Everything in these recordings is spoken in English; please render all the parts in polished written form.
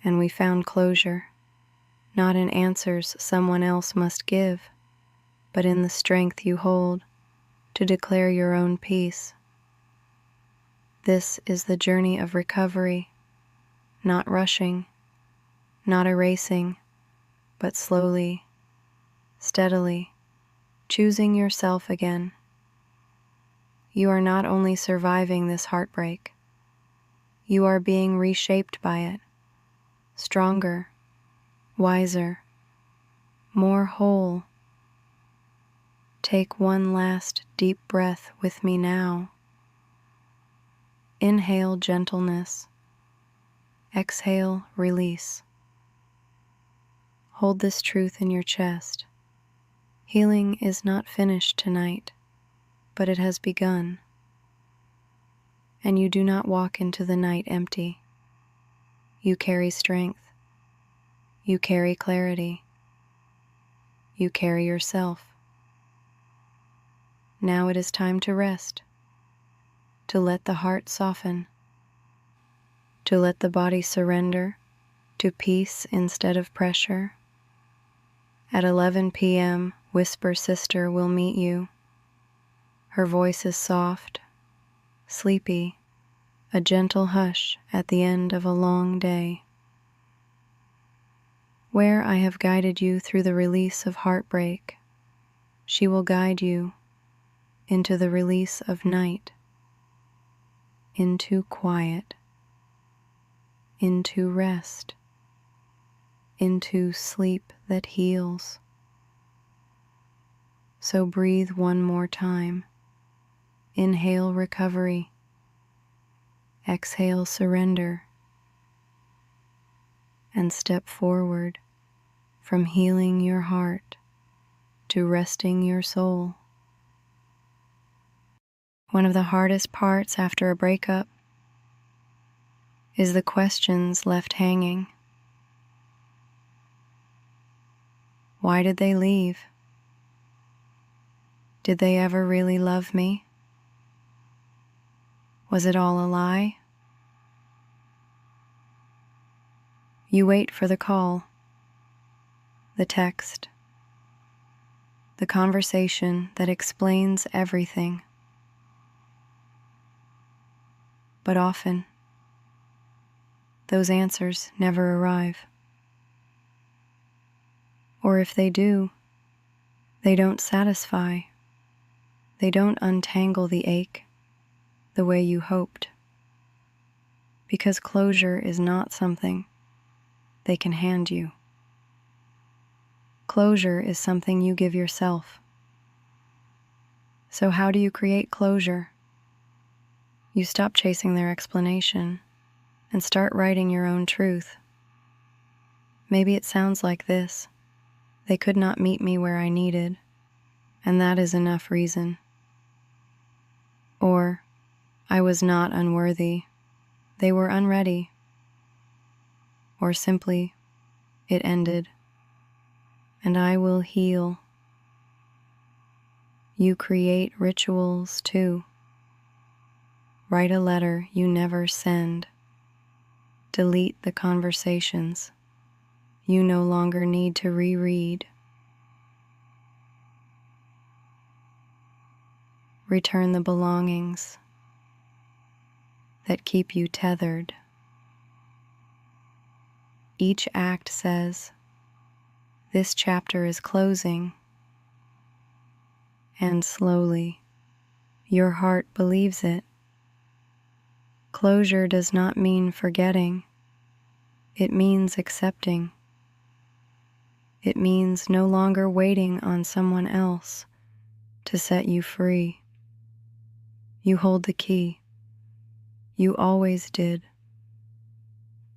and we found closure, not in answers someone else must give, but in the strength you hold to declare your own peace. This is the journey of recovery, not rushing, not erasing, but slowly, steadily, choosing yourself again. You are not only surviving this heartbreak, you are being reshaped by it, stronger, wiser, more whole. Take one last deep breath with me now. Inhale gentleness. Exhale release. Hold this truth in your chest. Healing is not finished tonight, but it has begun. And you do not walk into the night empty. You carry strength. You carry clarity. You carry yourself. Now it is time to rest, to let the heart soften, to let the body surrender to peace instead of pressure. At 11 p.m., Whisper Sister will meet you. Her voice is soft, sleepy, a gentle hush at the end of a long day. Where I have guided you through the release of heartbreak, she will guide you into the release of night, into quiet, into rest, into sleep that heals. So breathe one more time. Inhale recovery. Exhale surrender. And step forward from healing your heart to resting your soul. One of the hardest parts after a breakup is the questions left hanging. Why did they leave? Did they ever really love me? Was it all a lie? You wait for the call, the text, the conversation that explains everything. But often, those answers never arrive. Or if they do, they don't satisfy. They don't untangle the ache the way you hoped. Because closure is not something they can hand you. Closure is something you give yourself. So how do you create closure? You stop chasing their explanation and start writing your own truth. Maybe it sounds like this: they could not meet me where I needed, and that is enough reason. Or, I was not unworthy, they were unready. Or simply, it ended, and I will heal. You create rituals too. Write a letter you never send. Delete the conversations you no longer need to reread. Return the belongings that keep you tethered. Each act says, this chapter is closing, and slowly, your heart believes it. Closure does not mean forgetting. It means accepting. It means no longer waiting on someone else to set you free. You hold the key. You always did.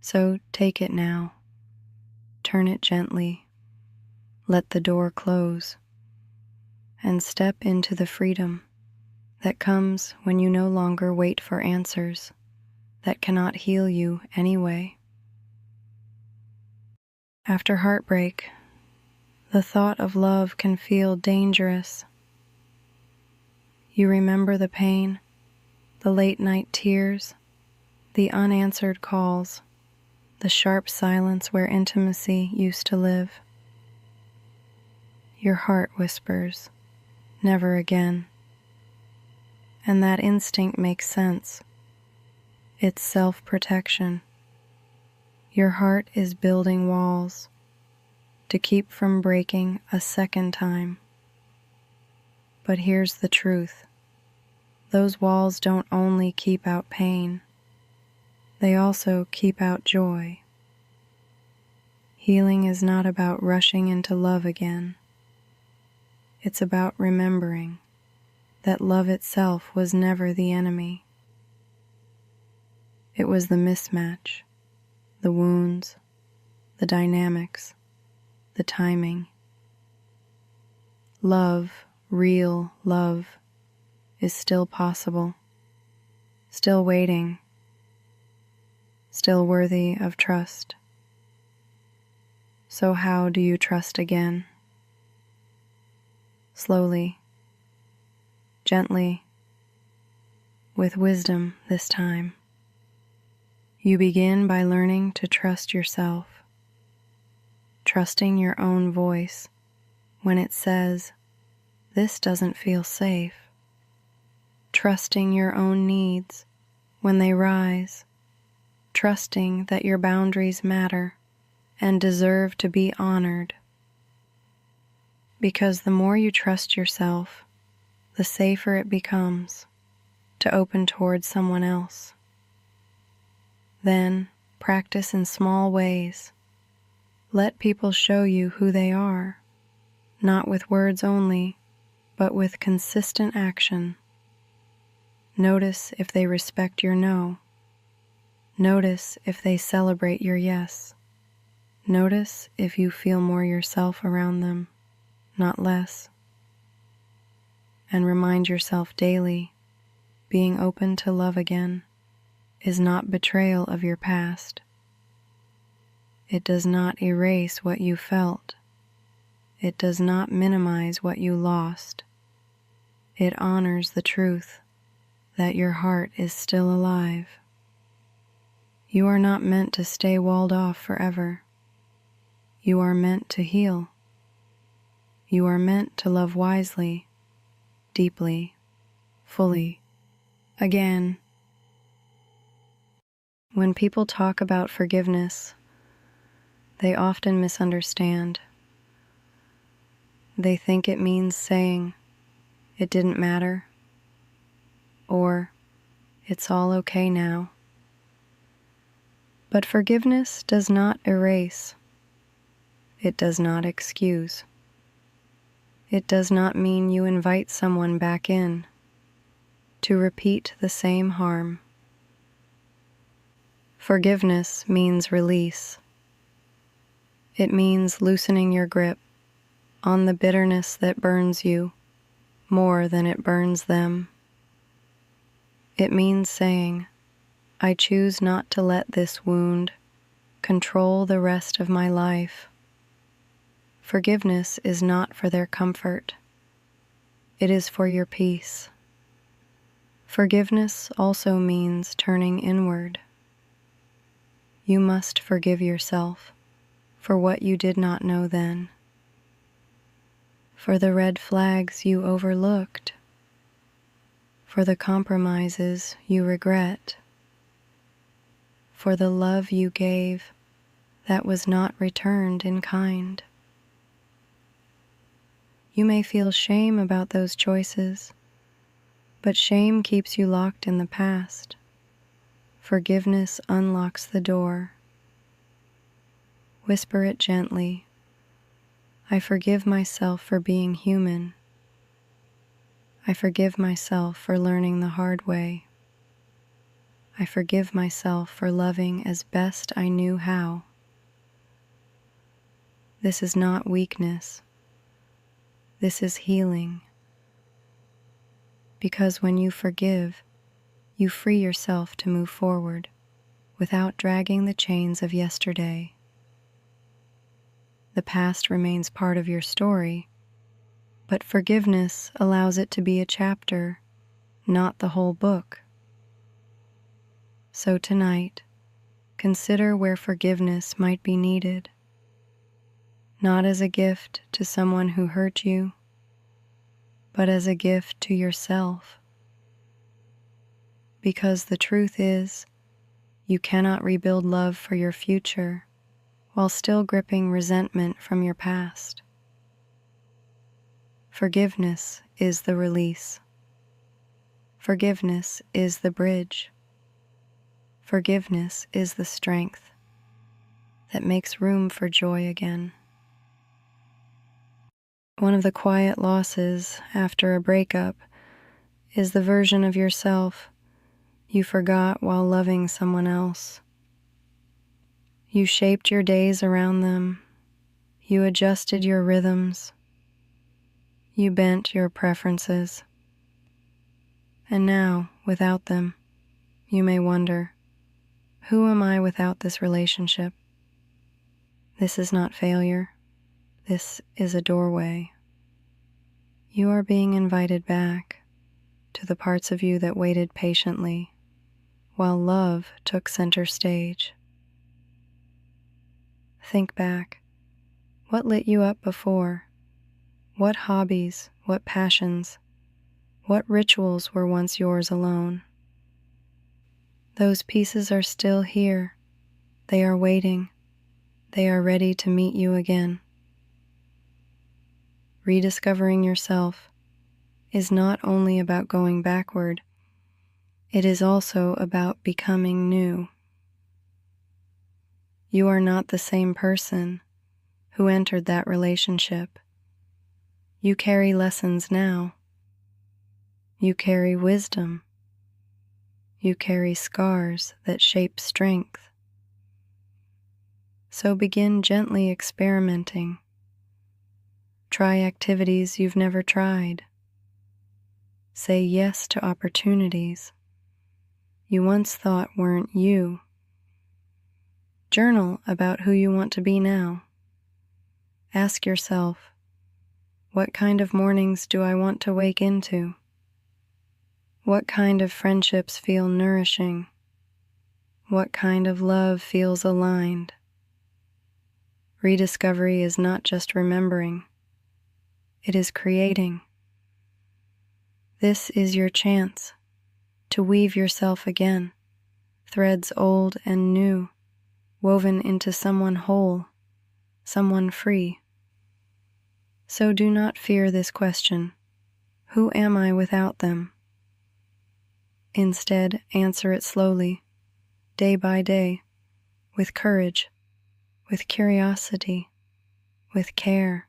So take it now. Turn it gently. Let the door close. And step into the freedom that comes when you no longer wait for answers that cannot heal you anyway. After heartbreak, the thought of love can feel dangerous. You remember the pain, the late night tears, the unanswered calls, the sharp silence where intimacy used to live. Your heart whispers, never again. And that instinct makes sense. It's self-protection. Your heart is building walls to keep from breaking a second time. But here's the truth. Those walls don't only keep out pain, they also keep out joy. Healing is not about rushing into love again. It's about remembering that love itself was never the enemy. It was the mismatch, the wounds, the dynamics, the timing. Love, real love, is still possible, still waiting, still worthy of trust. So how do you trust again? Slowly, gently, with wisdom this time. You begin by learning to trust yourself, trusting your own voice when it says, "This doesn't feel safe." Trusting your own needs when they rise, trusting that your boundaries matter and deserve to be honored. Because the more you trust yourself, the safer it becomes to open towards someone else. Then practice in small ways. Let people show you who they are, not with words only, but with consistent action. Notice if they respect your no. Notice if they celebrate your yes. Notice if you feel more yourself around them, not less. And remind yourself daily, being open to love again is not betrayal of your past. It does not erase what you felt. It does not minimize what you lost. It honors the truth that your heart is still alive. You are not meant to stay walled off forever. You are meant to heal. You are meant to love wisely, deeply, fully, again. When people talk about forgiveness, they often misunderstand. They think it means saying, "It didn't matter," or "It's all okay now." But forgiveness does not erase. It does not excuse. It does not mean you invite someone back in to repeat the same harm. Forgiveness means release. It means loosening your grip on the bitterness that burns you more than it burns them. It means saying, "I choose not to let this wound control the rest of my life." Forgiveness is not for their comfort. It is for your peace. Forgiveness also means turning inward. You must forgive yourself for what you did not know then, for the red flags you overlooked, for the compromises you regret, for the love you gave that was not returned in kind. You may feel shame about those choices, but shame keeps you locked in the past. Forgiveness unlocks the door. Whisper it gently. I forgive myself for being human. I forgive myself for learning the hard way. I forgive myself for loving as best I knew how. This is not weakness. This is healing. Because when you forgive, you free yourself to move forward without dragging the chains of yesterday. The past remains part of your story, but forgiveness allows it to be a chapter, not the whole book. So tonight, consider where forgiveness might be needed, not as a gift to someone who hurt you, but as a gift to yourself. Because the truth is, you cannot rebuild love for your future while still gripping resentment from your past. Forgiveness is the release. Forgiveness is the bridge. Forgiveness is the strength that makes room for joy again. One of the quiet losses after a breakup is the version of yourself you forgot while loving someone else. You shaped your days around them. You adjusted your rhythms. You bent your preferences. And now, without them, you may wonder, who am I without this relationship? This is not failure. This is a doorway. You are being invited back to the parts of you that waited patiently while love took center stage. Think back. What lit you up before? What hobbies, what passions, what rituals were once yours alone? Those pieces are still here. They are waiting. They are ready to meet you again. Rediscovering yourself is not only about going backward, it is also about becoming new. You are not the same person who entered that relationship. You carry lessons now. You carry wisdom. You carry scars that shape strength. So begin gently experimenting. Try activities you've never tried. Say yes to opportunities you once thought weren't you. Journal about who you want to be now. Ask yourself, what kind of mornings do I want to wake into? What kind of friendships feel nourishing? What kind of love feels aligned? Rediscovery is not just remembering, it is creating. This is your chance to weave yourself again, threads old and new, woven into someone whole, someone free. So do not fear this question, who am I without them? Instead, answer it slowly, day by day, with courage, with curiosity, with care.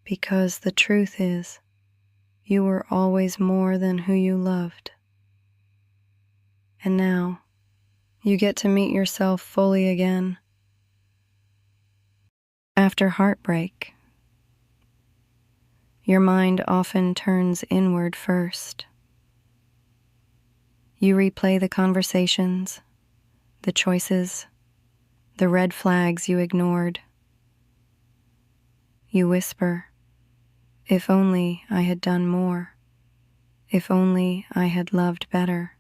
Because the truth is, you were always more than who you loved. And now, you get to meet yourself fully again. After heartbreak, your mind often turns inward first. You replay the conversations, the choices, the red flags you ignored. You whisper, if only I had done more. If only I had loved better.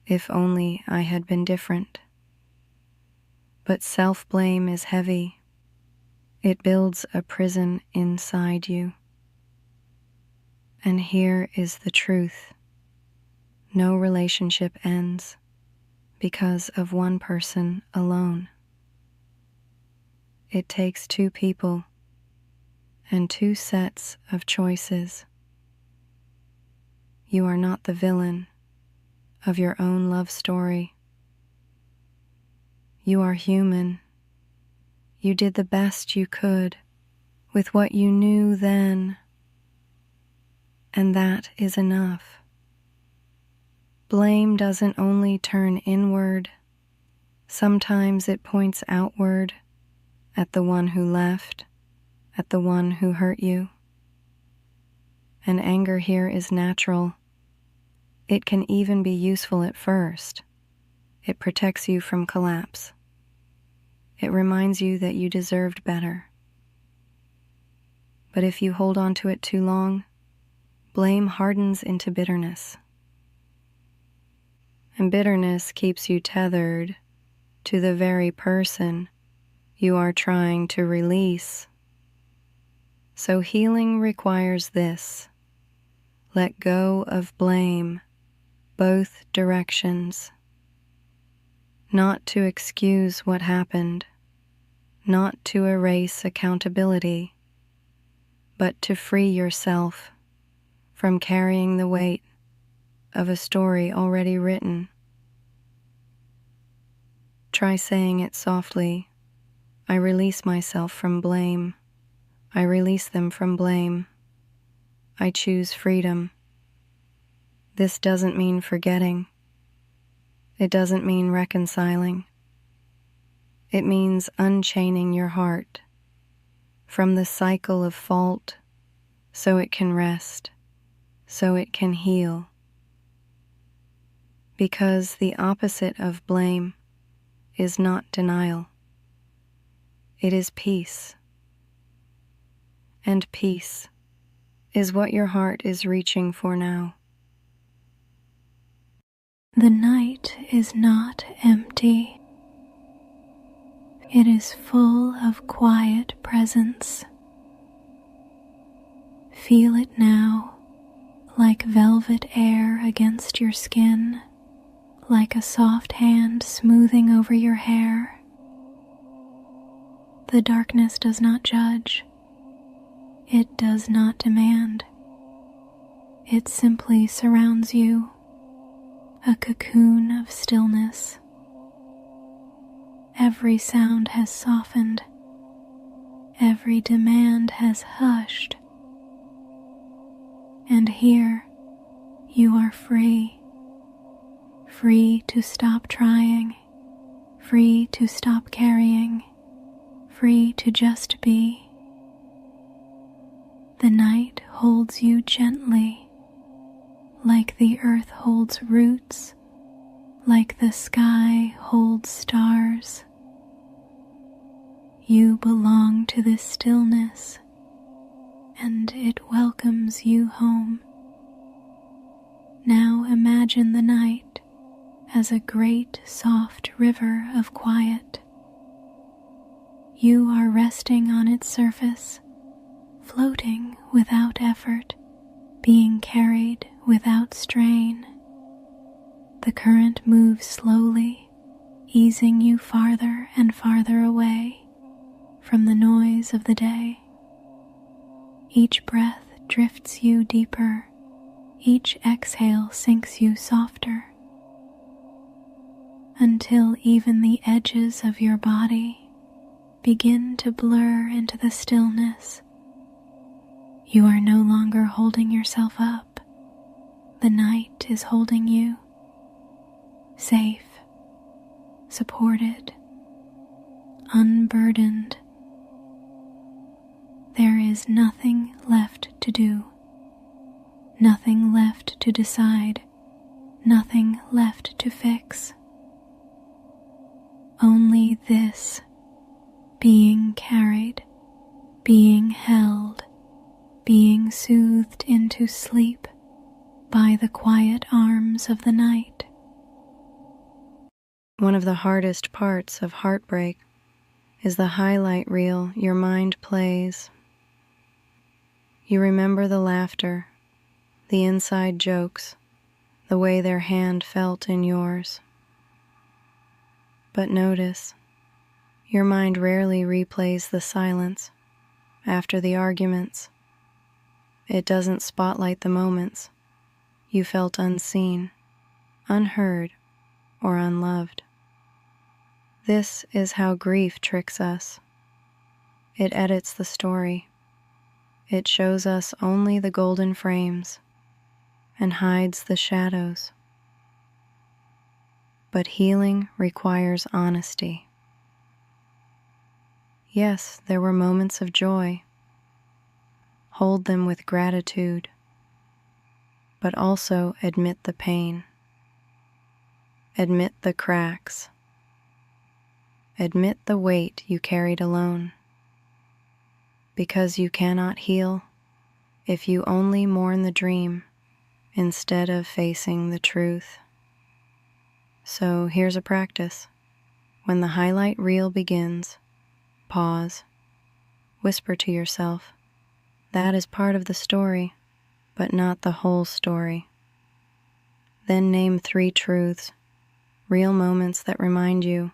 If only I had been different. But self-blame is heavy. It builds a prison inside you. And here is the truth. No relationship ends because of one person alone. It takes two people and two sets of choices. You are not the villain of your own love story. You are human. You did the best you could with what you knew then, and that is enough. Blame doesn't only turn inward, sometimes it points outward at the one who left, at the one who hurt you. And anger here is natural. It can even be useful at first. It protects you from collapse. It reminds you that you deserved better. But if you hold on to it too long, blame hardens into bitterness. and bitterness keeps you tethered to the very person you are trying to release. So healing requires this: let go of blame, both directions. Not to excuse what happened, not to erase accountability, but to free yourself from carrying the weight of a story already written. Try saying it softly. I release myself from blame. I release them from blame. I choose freedom. This doesn't mean forgetting. It doesn't mean reconciling. It means unchaining your heart from the cycle of fault so it can rest, so it can heal. Because the opposite of blame is not denial. It is peace. And peace is what your heart is reaching for now. The night is not empty. It is full of quiet presence. Feel it now, like velvet air against your skin, like a soft hand smoothing over your hair. The darkness does not judge. It does not demand. It simply surrounds you, a cocoon of stillness. Every sound has softened. Every demand has hushed. And here you are free. Free to stop trying. Free to stop carrying. Free to just be. The night holds you gently, like the earth holds roots, like the sky holds stars. You belong to this stillness, and it welcomes you home. Now imagine the night as a great soft river of quiet. You are resting on its surface, floating without effort, being carried without strain. The current moves slowly, easing you farther and farther away from the noise of the day. Each breath drifts you deeper, each exhale sinks you softer, until even the edges of your body begin to blur into the stillness. You are no longer holding yourself up. The night is holding you, safe, supported, unburdened. There is nothing left to do, nothing left to decide, nothing left to fix. Only this: being carried, being held, being soothed into sleep by the quiet arms of the night. One of the hardest parts of heartbreak is the highlight reel your mind plays. You remember the laughter, the inside jokes, the way their hand felt in yours. But notice, your mind rarely replays the silence after the arguments. It doesn't spotlight the moments you felt unseen, unheard, or unloved. This is how grief tricks us. It edits the story. It shows us only the golden frames and hides the shadows. But healing requires honesty. Yes, there were moments of joy. Hold them with gratitude, but also admit the pain. Admit the cracks. Admit the weight you carried alone. Because you cannot heal if you only mourn the dream instead of facing the truth. So here's a practice. When the highlight reel begins, pause, whisper to yourself, that is part of the story, but not the whole story. Then name 3 truths, real moments that remind you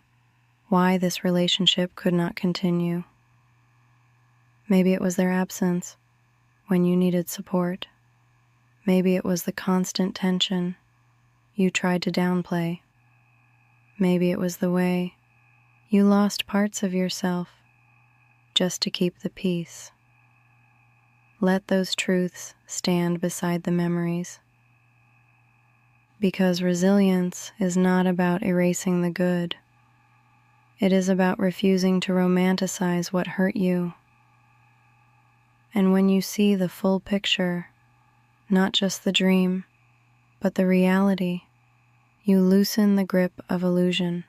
why this relationship could not continue. Maybe it was their absence when you needed support. Maybe it was the constant tension you tried to downplay. Maybe it was the way you lost parts of yourself just to keep the peace. Let those truths stand beside the memories. Because resilience is not about erasing the good. It is about refusing to romanticize what hurt you. And when you see the full picture, not just the dream, but the reality, you loosen the grip of illusion.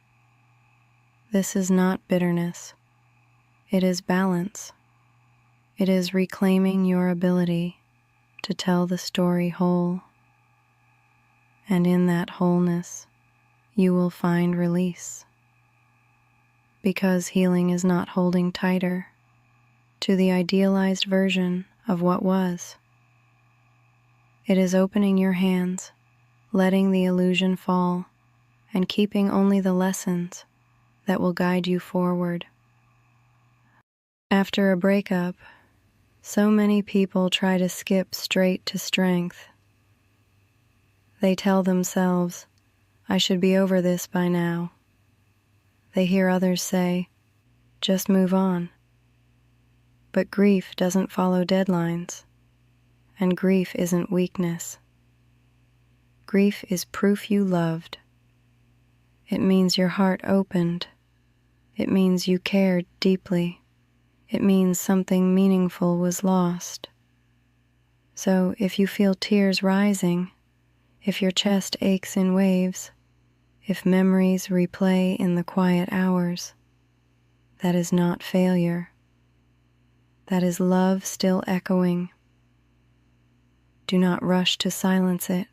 This is not bitterness. It is balance. It is reclaiming your ability to tell the story whole. And in that wholeness, you will find release. Because healing is not holding tighter to the idealized version of what was. It is opening your hands, letting the illusion fall, and keeping only the lessons that will guide you forward. After a breakup, so many people try to skip straight to strength. They tell themselves, I should be over this by now. They hear others say, just move on. But grief doesn't follow deadlines, and grief isn't weakness. Grief is proof you loved. It means your heart opened. It means you cared deeply. It means something meaningful was lost. So if you feel tears rising, if your chest aches in waves, if memories replay in the quiet hours, that is not failure. That is love still echoing. Do not rush to silence it.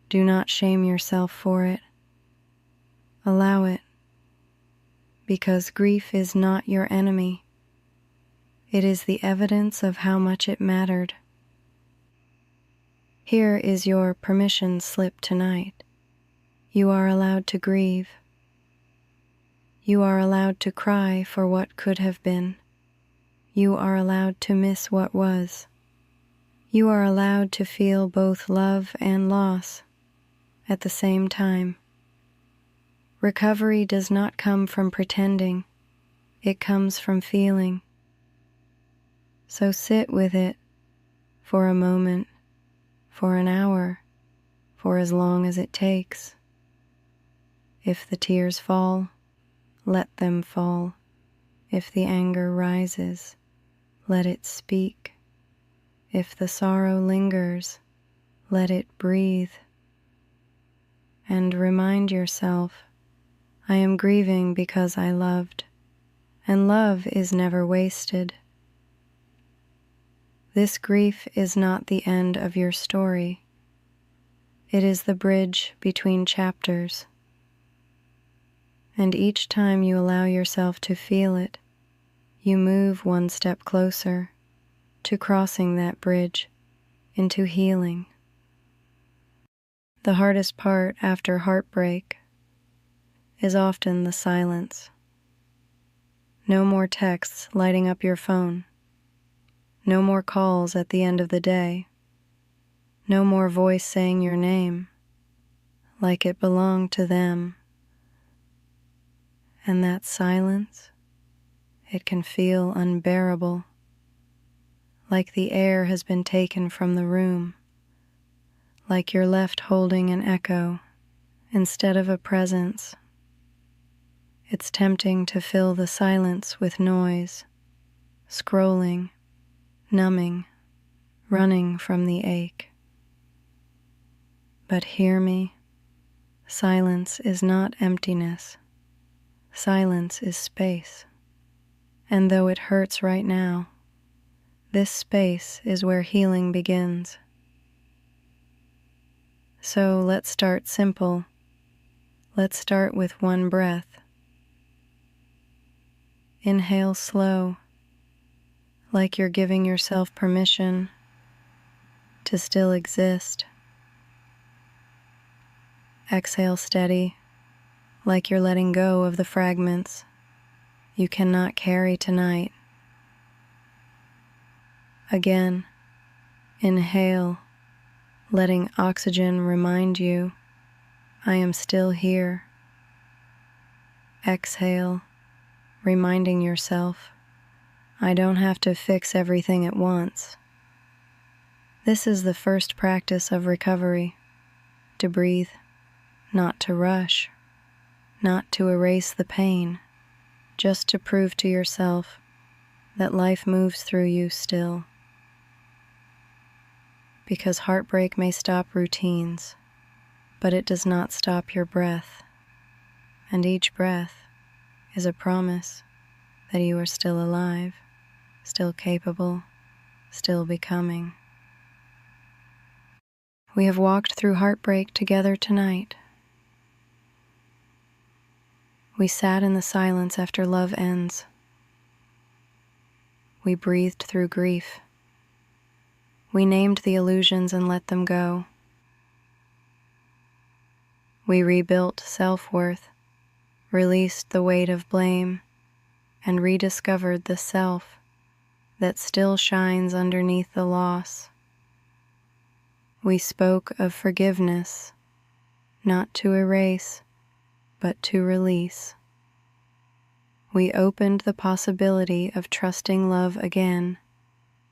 Do not shame yourself for it. Allow it, because grief is not your enemy. It is the evidence of how much it mattered. Here is your permission slip tonight. You are allowed to grieve. You are allowed to cry for what could have been. You are allowed to miss what was. You are allowed to feel both love and loss at the same time. Recovery does not come from pretending. It comes from feeling. So sit with it for a moment, for an hour, for as long as it takes. If the tears fall, let them fall. If the anger rises, let it speak. If the sorrow lingers, let it breathe. And remind yourself, I am grieving because I loved, and love is never wasted. This grief is not the end of your story. It is the bridge between chapters. And each time you allow yourself to feel it, you move one step closer to crossing that bridge into healing. The hardest part after heartbreak is often the silence. No more texts lighting up your phone. No more calls at the end of the day. No more voice saying your name like it belonged to them. And that silence, it can feel unbearable, like the air has been taken from the room, like you're left holding an echo instead of a presence. It's tempting to fill the silence with noise, scrolling, numbing, running from the ache. But hear me, silence is not emptiness. Silence is space. And though it hurts right now, this space is where healing begins. So let's start simple. Let's start with one breath. Inhale slow, like you're giving yourself permission to still exist. Exhale steady, like you're letting go of the fragments you cannot carry tonight. Again, inhale, letting oxygen remind you, I am still here. Exhale, reminding yourself, I don't have to fix everything at once. This is the first practice of recovery, to breathe, not to rush, not to erase the pain, just to prove to yourself that life moves through you still. Because heartbreak may stop routines, but it does not stop your breath, and each breath is a promise that you are still alive, still capable, still becoming. We have walked through heartbreak together tonight. We sat in the silence after love ends. We breathed through grief. We named the illusions and let them go. We rebuilt self-worth, released the weight of blame, and rediscovered the self that still shines underneath the loss. We spoke of forgiveness, not to erase, but to release. We opened the possibility of trusting love again,